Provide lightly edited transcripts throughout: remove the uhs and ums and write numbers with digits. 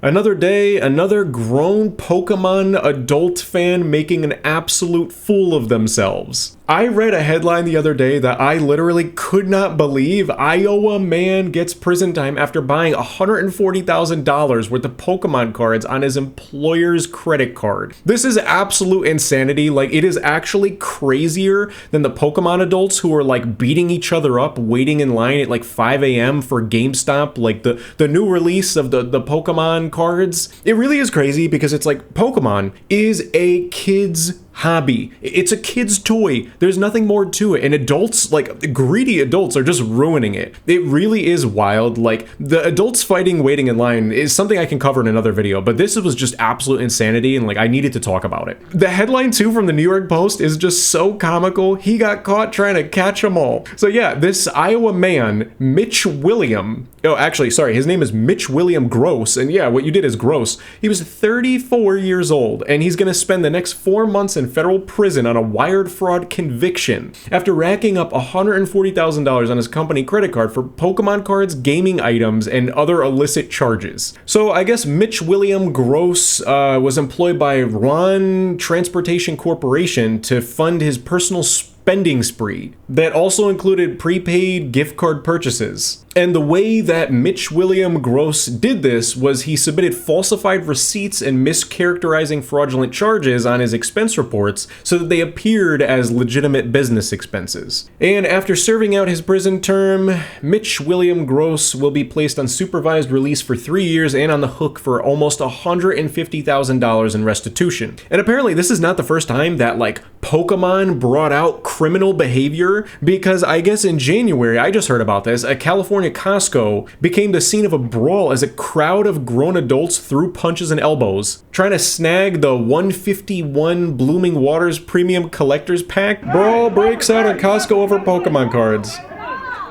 Another day, another grown Pokemon adult fan making an absolute fool of themselves. I read a headline the other day that I literally could not believe. Iowa man gets prison time after buying $140,000 worth of Pokemon cards on his employer's credit card. This is absolute insanity. Like, it is actually crazier than the Pokemon adults who are like beating each other up, waiting in line at like 5 a.m. for GameStop, like the new release of the Pokemon cards. It really is crazy because it's like Pokemon is a kid's hobby. It's a kid's toy. There's nothing more to it. And adults, like greedy adults, are just ruining it. It really is wild. Like, the adults fighting waiting in line is something I can cover in another video, but this was just absolute insanity, and like I needed to talk about it. The headline too from the New York Post is just so comical. He got caught trying to catch them all. So yeah, this Iowa man, Mitch William, his name is Mitch William Gross, and yeah, what you did is gross. He was 34 years old, and he's gonna spend the next 4 months in federal prison on a wired fraud conviction after racking up $140,000 on his company credit card for Pokemon cards, gaming items, and other illicit charges. So I guess Mitch William Gross was employed by Ron Transportation Corporation to fund his personal spending spree that also included prepaid gift card purchases. And the way that Mitch William Gross did this was he submitted falsified receipts and mischaracterizing fraudulent charges on his expense reports so that they appeared as legitimate business expenses. And after serving out his prison term, Mitch William Gross will be placed on supervised release for 3 years and on the hook for almost $150,000 in restitution. And apparently this is not the first time that like Pokemon brought out criminal behavior, because I guess in January, I just heard about this, a California Costco became the scene of a brawl as a crowd of grown adults threw punches and elbows, trying to snag the 151 Blooming Waters Premium Collector's Pack. Brawl breaks out at Costco over Pokemon cards.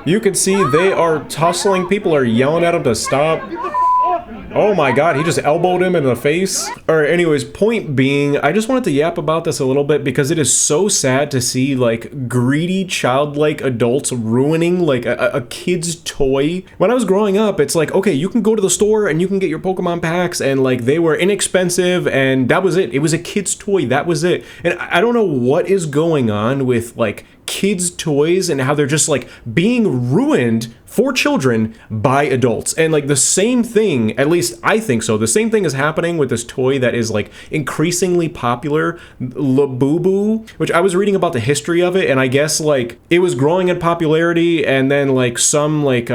You can see they are tussling, people are yelling at them to stop. Oh my god, he just elbowed him in the face. Alright, anyways, point being, I just wanted to yap about this a little bit because it is so sad to see like greedy, childlike adults ruining like a kid's toy. When I was growing up, it's like, okay, you can go to the store and you can get your Pokemon packs, and like they were inexpensive and that was it. It was a kid's toy, that was it. And I don't know what is going on with like kids' toys and how they're just like being ruined for children by adults. And like the same thing, at least I think so, the same thing is happening with this toy that is like increasingly popular, Labubu, which I was reading about the history of it, and I guess like it was growing in popularity, and then like some like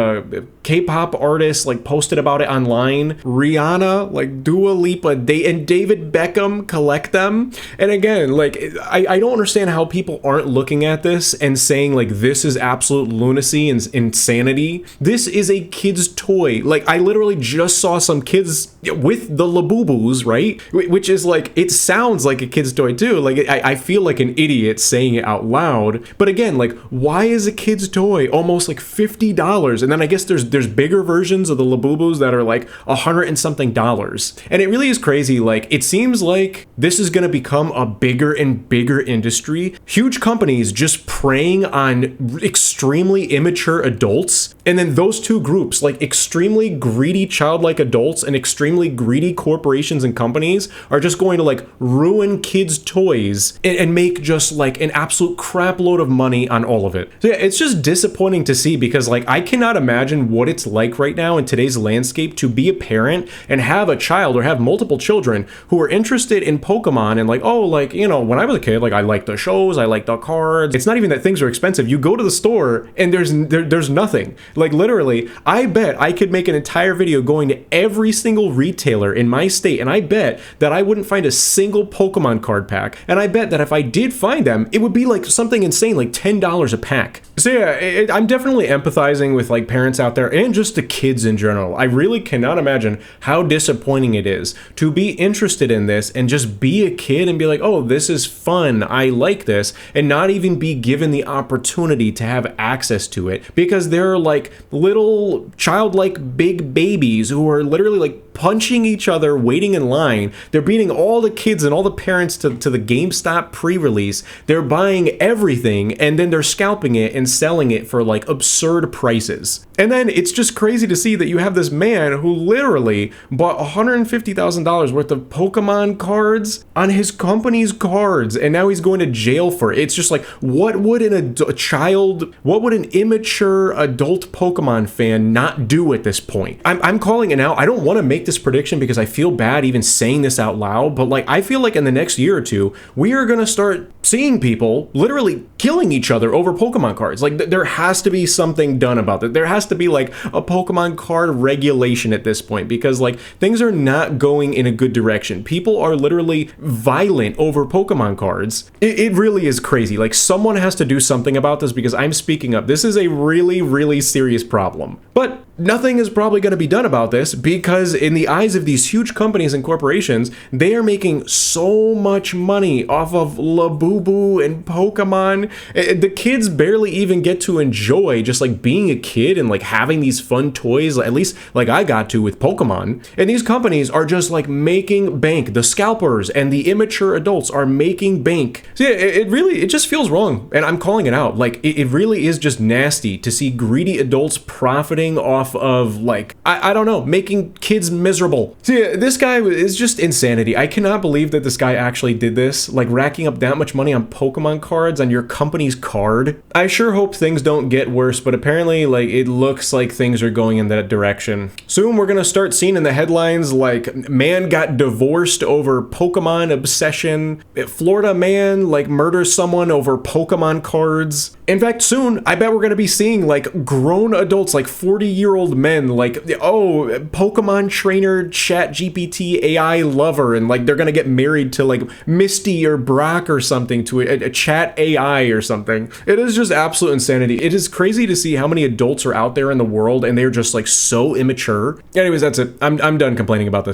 K-pop artists like posted about it online. Rihanna, like Dua Lipa, and David Beckham collect them. And again, like I don't understand how people aren't looking at this and saying like this is absolute lunacy and insanity. This is a kid's toy. Like, I literally just saw some kids with the Labubus, right? Which is like, it sounds like a kid's toy too. Like, I feel like an idiot saying it out loud. But again, like, why is a kid's toy almost like $50? And then I guess there's bigger versions of the Labubus that are like $100 and something. And it really is crazy. Like, it seems like this is going to become a bigger and bigger industry. Huge companies just preying on extremely immature adults. And then those two groups, like extremely greedy childlike adults and extremely greedy corporations and companies, are just going to like ruin kids' toys and make just like an absolute crap load of money on all of it. So yeah, it's just disappointing to see, because like I cannot imagine what it's like right now in today's landscape to be a parent and have a child or have multiple children who are interested in Pokemon and like, oh, like, you know, when I was a kid, like I liked the shows, I liked the cards. It's not even that things are expensive. You go to the store and there's nothing. Like literally, I bet I could make an entire video going to every single retailer in my state, and I bet that I wouldn't find a single Pokemon card pack. And I bet that if I did find them, it would be like something insane, like $10 a pack. So yeah, I'm definitely empathizing with like parents out there and just the kids in general. I really cannot imagine how disappointing it is to be interested in this and just be a kid and be like, oh, this is fun, I like this, and not even be given the opportunity to have access to it, because there are like little childlike big babies who are literally like punching each other, waiting in line. They're beating all the kids and all the parents to the GameStop pre-release. They're buying everything, and then they're scalping it and selling it for like absurd prices. And then it's just crazy to see that you have this man who literally bought $150,000 worth of Pokemon cards on his company's cards, and now he's going to jail for it. It's just like, what would an immature adult Pokemon fan not do at this point? I'm calling it now. I don't want to make this prediction because I feel bad even saying this out loud, but like I feel like in the next year or two, we are going to start seeing people literally killing each other over Pokemon cards. Like there has to be something done about that. There has to be like a Pokemon card regulation at this point, because like things are not going in a good direction. People are literally violent over Pokemon cards. It really is crazy. Like someone has to do something about this, because I'm speaking up. This is a really, really serious problem. But nothing is probably going to be done about this, because in the eyes of these huge companies and corporations, they are making so much money off of Labubu and Pokemon. The kids barely even get to enjoy just like being a kid and like having these fun toys, at least like I got to with Pokemon. And these companies are just like making bank. The scalpers and the immature adults are making bank. So yeah, it just feels wrong, and I'm calling it out. Like it really is just nasty to see greedy adults profiting off of like, I don't know, making kids miserable. So yeah, this guy is just insanity. I cannot believe that this guy actually did this, like racking up that much money on Pokemon cards on your company's card. I sure hope things don't get worse, but apparently like it looks like things are going in that direction. Soon we're gonna start seeing in the headlines like man got divorced over Pokemon obsession, Florida man like murders someone over Pokemon cards. In fact, soon I bet we're gonna be seeing like grown adults, like 40-year-old men, like, oh, Pokemon trainer Chat GPT AI lover, and like they're gonna get married to like Misty or Brock or something, to a chat AI or something. It is just absolute insanity. It is crazy to see how many adults are out there in the world, and they're just like so immature. Anyways, that's it. I'm done complaining about this.